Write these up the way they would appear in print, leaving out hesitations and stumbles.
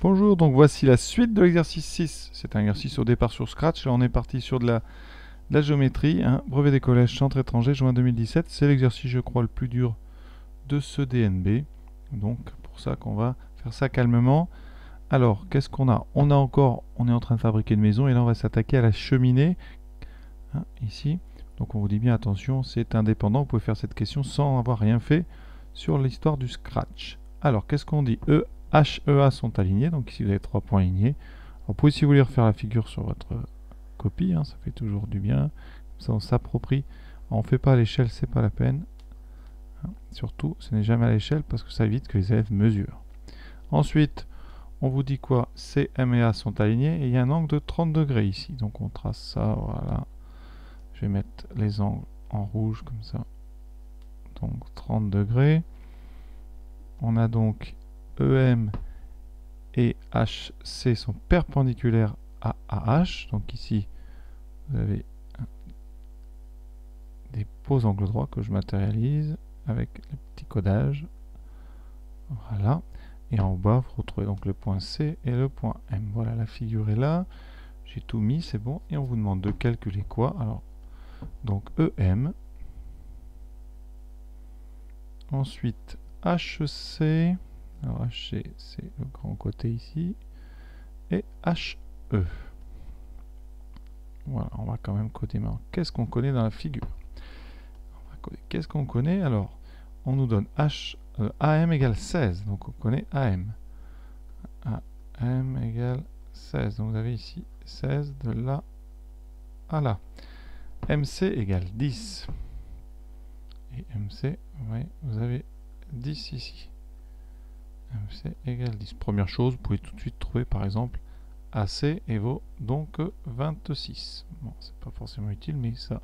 Bonjour, donc voici la suite de l'exercice 6. C'est un exercice au départ sur Scratch. Là, on est parti sur de la géométrie. Hein. Brevet des collèges, centre étranger, juin 2017. C'est l'exercice, je crois, le plus dur de ce DNB. Donc, pour ça qu'on va faire ça calmement. Alors, qu'est-ce qu'on a? On est en train de fabriquer une maison et là, on va s'attaquer à la cheminée. Hein, ici. Donc, on vous dit bien attention, c'est indépendant. Vous pouvez faire cette question sans avoir rien fait sur l'histoire du Scratch. Alors, qu'est-ce qu'on dit? H, E, A sont alignés, donc ici vous avez 3 points alignés. Alors, vous pouvez, si vous voulez, refaire la figure sur votre copie, hein, ça fait toujours du bien. Comme ça, on s'approprie. On ne fait pas à l'échelle, c'est pas la peine. Hein, surtout, ce n'est jamais à l'échelle parce que ça évite que les élèves mesurent. Ensuite, on vous dit quoi? C, M et A sont alignés et il y a un angle de 30 degrés ici. Donc on trace ça, voilà. Je vais mettre les angles en rouge comme ça. Donc 30 degrés. On a donc EM et HC sont perpendiculaires à AH. Donc ici, vous avez des beaux angles droits que je matérialise avec les petits codages. Voilà. Et en bas, vous retrouvez donc le point C et le point M. Voilà, la figure est là. J'ai tout mis, c'est bon. Et on vous demande de calculer quoi? Alors, donc EM. Ensuite, HC. Alors HC, c'est le grand côté ici. Et HE. Voilà, on va quand même coder. Mais qu'est-ce qu'on connaît dans la figure? Qu'est-ce qu'on connaît? Alors, on nous donne AM égale 16. Donc on connaît AM. AM égale 16. Donc vous avez ici 16 de là à là. MC égale 10. Et MC, oui, vous avez 10 ici. MC égale 10. Première chose, vous pouvez tout de suite trouver par exemple AC et vaut donc 26. Bon, c'est pas forcément utile, mais ça.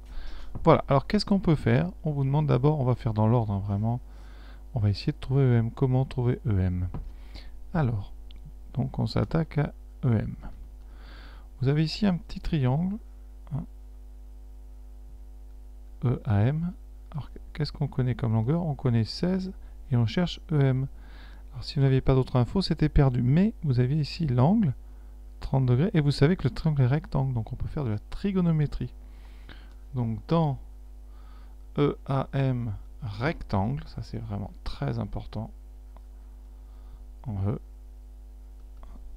Voilà, alors qu'est-ce qu'on peut faire? On vous demande d'abord, on va faire dans l'ordre, hein, vraiment. On va essayer de trouver EM. Comment trouver EM? Alors, donc on s'attaque à EM. Vous avez ici un petit triangle, hein, EAM. Alors, qu'est-ce qu'on connaît comme longueur? On connaît 16 et on cherche EM. Alors, si vous n'aviez pas d'autres infos, c'était perdu. Mais vous avez ici l'angle, 30 degrés, et vous savez que le triangle est rectangle, donc on peut faire de la trigonométrie. Donc, dans EAM rectangle, ça c'est vraiment très important, en E,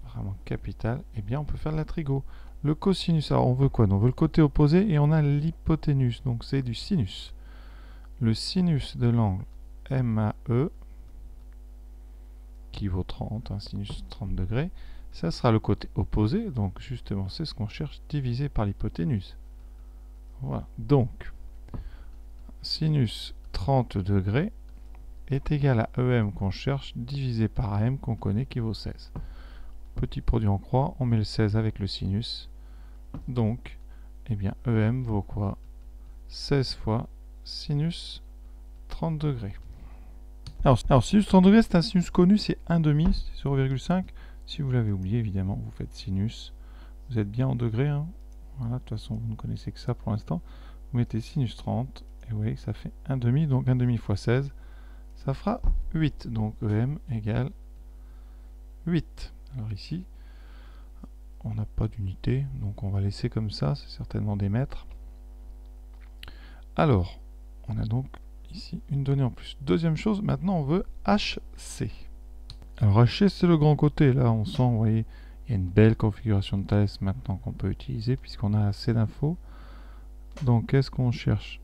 vraiment capital, et bien on peut faire de la trigo. Le cosinus, alors on veut quoi? On veut le côté opposé et on a l'hypoténuse, donc c'est du sinus. Le sinus de l'angle MAE, qui vaut 30, un sinus 30 degrés, ça sera le côté opposé, donc justement c'est ce qu'on cherche, divisé par l'hypoténuse. Voilà, donc sinus 30 degrés est égal à EM qu'on cherche, divisé par AM qu'on connaît qui vaut 16. Petit produit en croix, on met le 16 avec le sinus. Donc, eh bien, EM vaut quoi? 16 fois sinus 30 degrés. Alors sinus 30 degrés, c'est un sinus connu, c'est 1,5, c'est 0,5. Si vous l'avez oublié, évidemment, vous faites sinus. Vous êtes bien en degrés. Hein. Voilà, de toute façon, vous ne connaissez que ça pour l'instant. Vous mettez sinus 30, et vous voyez que ça fait 1,5, donc 1,5 fois 16, ça fera 8. Donc EM égale 8. Alors ici, on n'a pas d'unité, donc on va laisser comme ça, c'est certainement des mètres. Alors, on a donc ici une donnée en plus. Deuxième chose, maintenant on veut HC. Alors HC c'est le grand côté, là on sent, vous voyez, il y a une belle configuration de Thalès maintenant qu'on peut utiliser puisqu'on a assez d'infos. Donc qu'est-ce qu'on cherche?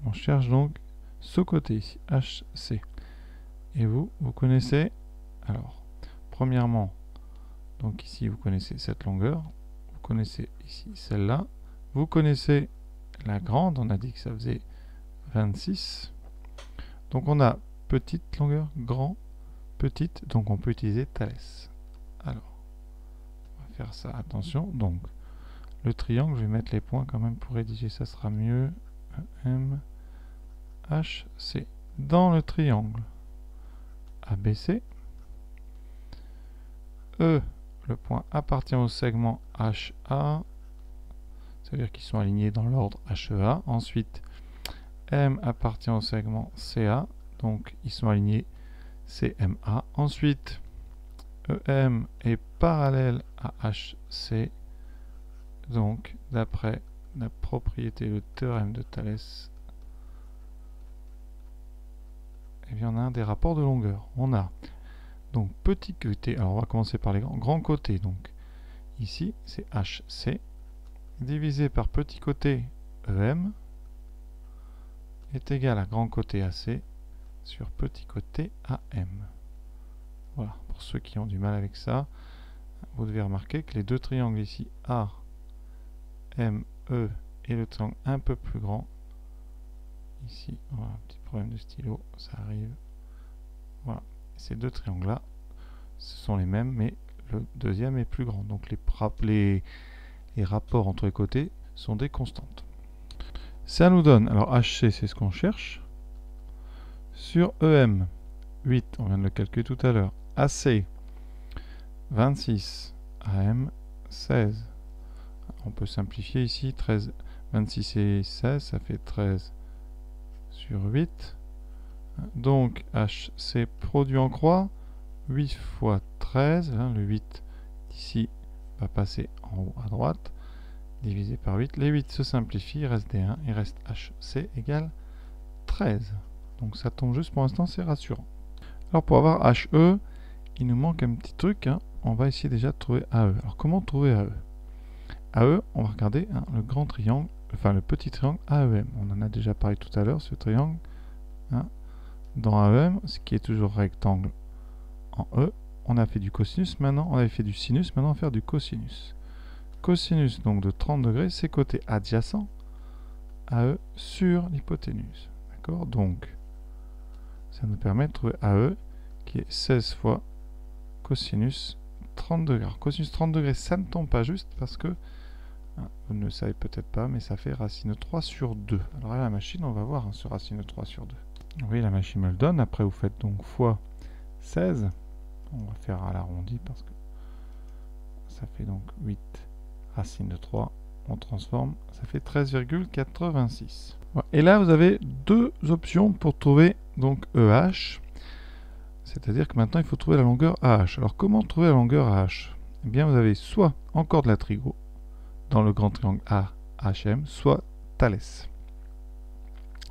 On cherche donc ce côté ici, HC. Et vous connaissez? Alors, premièrement, donc ici vous connaissez cette longueur, vous connaissez ici celle-là, vous connaissez la grande, on a dit que ça faisait 26. Donc on a petite longueur, grand, petite, donc on peut utiliser Thalès. Alors, on va faire ça, attention, donc le triangle, je vais mettre les points quand même pour rédiger, ça sera mieux. M, H, C. Dans le triangle ABC, E, le point appartient au segment HA, c'est-à-dire qu'ils sont alignés dans l'ordre HEA. Ensuite, M appartient au segment CA, donc ils sont alignés CMA. Ensuite, EM est parallèle à HC. Donc, d'après la propriété, le théorème de Thalès, eh bien, on a un des rapports de longueur. On a donc petit côté, alors on va commencer par les grands côtés. Donc, ici, c'est HC, divisé par petit côté EM, est égal à grand côté AC sur petit côté AM. Voilà, pour ceux qui ont du mal avec ça, vous devez remarquer que les deux triangles ici, A, M, E, et le triangle un peu plus grand, ici, voilà, un petit problème de stylo, ça arrive. Voilà, ces deux triangles-là, ce sont les mêmes, mais le deuxième est plus grand. Donc les rapports entre les côtés sont des constantes. Ça nous donne, alors HC c'est ce qu'on cherche, sur EM, 8, on vient de le calculer tout à l'heure, AC, 26, AM, 16. On peut simplifier ici, 13, 26 et 16, ça fait 13 sur 8. Donc HC produit en croix, 8 fois 13, hein, le 8 ici va passer en haut à droite, divisé par 8. Les 8 se simplifient, il reste des 1, il reste HC égale 13. Donc ça tombe juste pour l'instant, c'est rassurant. Alors pour avoir HE, il nous manque un petit truc, hein. On va essayer déjà de trouver AE. Alors comment trouver AE? AE, on va regarder hein, le grand triangle, enfin le petit triangle AEM. On en a déjà parlé tout à l'heure, ce triangle. Hein. Dans AEM, ce qui est toujours rectangle en E, on a fait du cosinus, maintenant on avait fait du sinus, maintenant on va faire du cosinus. Cosinus donc de 30 degrés, c'est côté adjacent à E sur l'hypoténuse. D'accord? Donc, ça nous permet de trouver AE qui est 16 fois cosinus 30 degrés. Alors, cosinus 30 degrés, ça ne tombe pas juste parce que, hein, vous ne le savez peut-être pas, mais ça fait racine 3 sur 2. Alors à la machine, on va voir hein, ce racine 3 sur 2. Oui, la machine me le donne. Après, vous faites donc fois 16. On va faire à l'arrondi parce que ça fait donc 8 racine de 3. On transforme, ça fait 13,86. Voilà. Et là, vous avez deux options pour trouver donc EH. C'est-à-dire que maintenant, il faut trouver la longueur AH. Alors, comment trouver la longueur AH? Eh bien, vous avez soit encore de la trigo dans le grand triangle AHM, soit Thalès.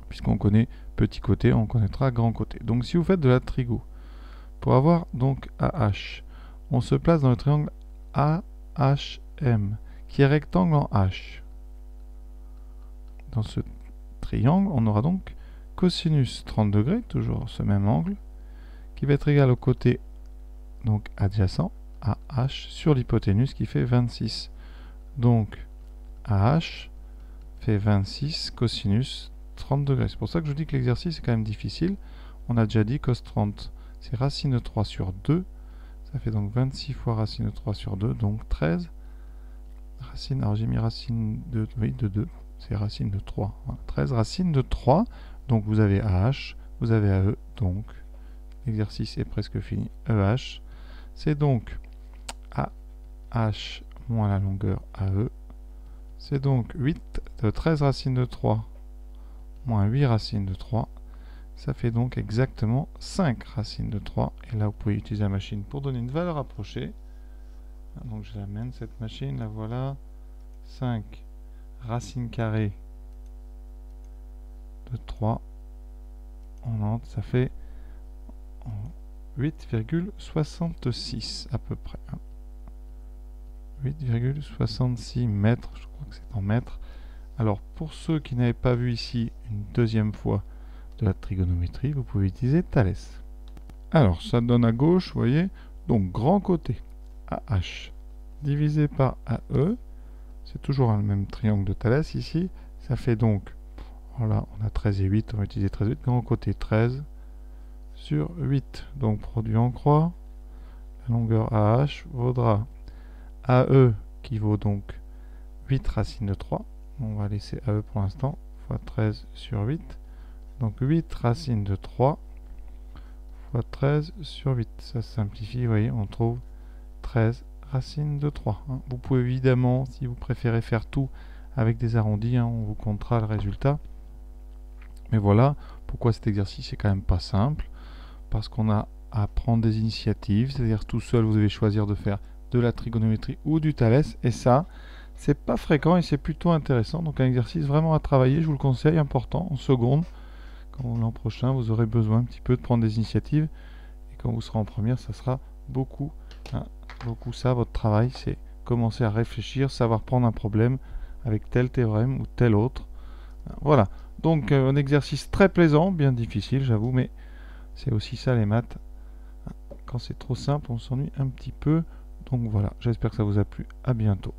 Puisqu'on connaît petit côté, on connaîtra grand côté. Donc, si vous faites de la trigo, pour avoir donc AH, on se place dans le triangle AHM, qui est rectangle en H. Dans ce triangle, on aura donc cosinus 30 degrés, toujours ce même angle, qui va être égal au côté donc adjacent à H sur l'hypoténuse qui fait 26. Donc AH fait 26 cosinus 30 degrés. C'est pour ça que je dis que l'exercice est quand même difficile. On a déjà dit cos 30, c'est racine de 3 sur 2. Ça fait donc 26 fois racine de 3 sur 2, donc 13. Racine, alors j'ai mis racine de, oui, de 2, c'est racine de 3. Voilà, 13 racine de 3. Donc vous avez AH, vous avez AE, donc l'exercice est presque fini. EH, c'est donc AH moins la longueur AE. C'est donc 13 racines de 3 moins 8 racines de 3. Ça fait donc exactement 5 racines de 3. Et là, vous pouvez utiliser la machine pour donner une valeur approchée. Donc je l'amène, cette machine, la voilà. 5 racines carrées de 3. On entre, ça fait 8,66 à peu près. 8,66 mètres, je crois que c'est en mètres. Alors pour ceux qui n'avaient pas vu ici une deuxième fois de la trigonométrie, vous pouvez utiliser Thalès. Alors ça donne à gauche, vous voyez, donc grand côté AH divisé par AE, c'est toujours le même triangle de Thalès ici, ça fait donc, voilà, on a 13 et 8, on va utiliser 13 et 8, grand côté 13 sur 8, donc produit en croix, la longueur AH vaudra AE qui vaut donc 8 racines de 3, on va laisser AE pour l'instant, fois 13 sur 8, donc 8 racines de 3 fois 13 sur 8, ça se simplifie, vous voyez, on trouve 13 racines de 3. Hein. Vous pouvez évidemment, si vous préférez faire tout avec des arrondis, hein, on vous comptera le résultat. Mais voilà, pourquoi cet exercice est quand même pas simple, parce qu'on a à prendre des initiatives, c'est-à-dire tout seul, vous devez choisir de faire de la trigonométrie ou du Thalès, et ça, c'est pas fréquent et c'est plutôt intéressant. Donc un exercice vraiment à travailler, je vous le conseille, important, en seconde. Quand l'an prochain, vous aurez besoin un petit peu de prendre des initiatives, et quand vous serez en première, ça sera beaucoup, hein, beaucoup ça, votre travail, c'est commencer à réfléchir, savoir prendre un problème avec tel théorème ou tel autre. Voilà, donc un exercice très plaisant, bien difficile, j'avoue, mais c'est aussi ça les maths. Quand c'est trop simple, on s'ennuie un petit peu. Donc voilà, j'espère que ça vous a plu. À bientôt.